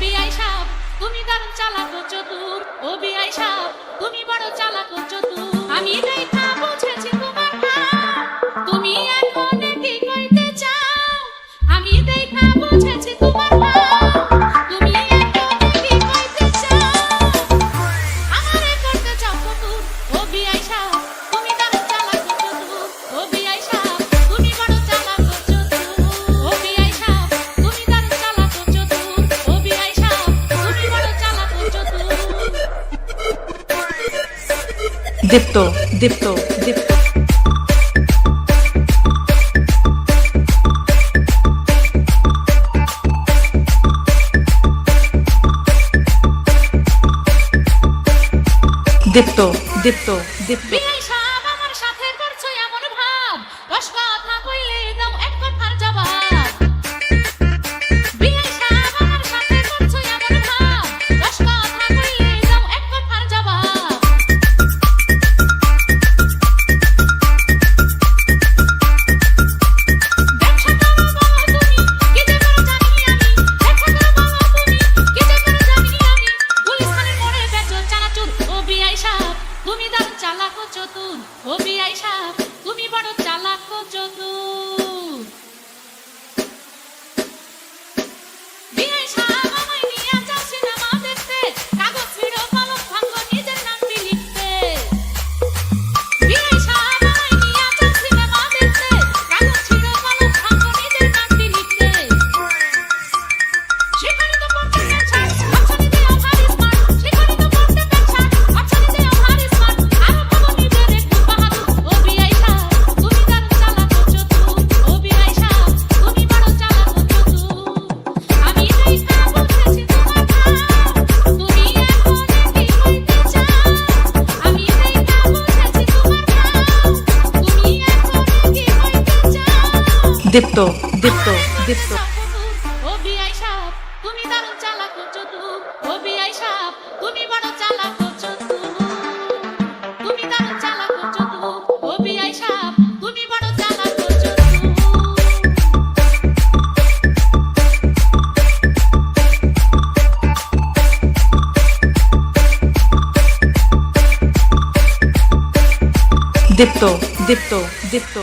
বিআই সাহেব তুমি দারুণ চালাক ও চতুর, ও বিআই সাহেব তুমি বড় চালাক ও চতুর। আমি দেখা বুঝেছি তোমার ভাব, তুমি এখন কি কইতে চাও? আমি দেখা বুঝেছি তোমার ভাব, তুমি এখন কি কইতে চাও? আমারে করতে চাও চতুর, ও বিআই সাহেব তুমি দারুণ চালাক ও চতুর, ও বিআই সাহেব তুমি বড় চালাক ও চতুর। ও বিআই সাহেব তুমি দারুণ চালাক ও চতুর, ও বিআই সাহেব তুমি বড় চালাক ও চতুর। দীপ্ত দীপ্ত দীপ্ত দীপ্ত দীপ্ত দীপ্ত বিআই সাহেব আমার সাথে করছো এমন ভাব, 10 কথা কইলে দাও এক কথার জবাব। বিআই সাহেব আমার সাথে করছো এমন ভাব, 10 কথা কইলে দাও এক কথার জবাব। ব্যবসা করো বলো তুমি, কি যে করো জানি আমি। ব্যবসা করো বলো তুমি, কি যে করো জানি আমি। গুলিস্তানের মোড়ে বেচো চানাচুর, ও বিআই সাহেব তুমি দারুণ চালাক ও চতুর, ও বিআই সাহেব তুমি বড় চালাক ও চতুর। বিআই সাহেব আমায় নিয়ে যাও সিনেমা দেখতে, কাগজ ছিঁড়ো কলম ভাঙো নিজের নামটি লিখতে। বিআই সাহেব আমায় নিয়ে যাও সিনেমা দেখতে, কাগজ ছিঁড়ো কলম ভাঙো নিজের নামটি লিখতে। সেখানে তো পড়তে পেছান, অপশনে দেও ভারী স্মার্ট। সেখানে তো পড়তে পেছান, অপশনে দেও ভারী স্মার্ট। আরো পাবো নিজের একটু বাহাদুর, ও বিআই সাহেব তুমি দারুণ চালাক ও চতুর, ও বিআই সাহেব তুমি বড় চালাক ও চতুর। আমি দেখা বুঝেছি তোমার ভাব, তুমি এখন কি কইতে চাও? আমি দেখা বুঝেছি তোমার ভাব, তুমি এখন কি কইতে চাও? দীপ্ত দীপ্ত দীপ্ত ও বিআই সাহেব তুমি দারুণ চালাক ও চতুর, ও বিআই সাহেব তুমি বড় চালাক ও চতুর। তুমি দারুণ চালাক ও চতুর, ও বিআই সাহেব তুমি বড় চালাক ও চতুর। দীপ্ত দীপ্ত দীপ্ত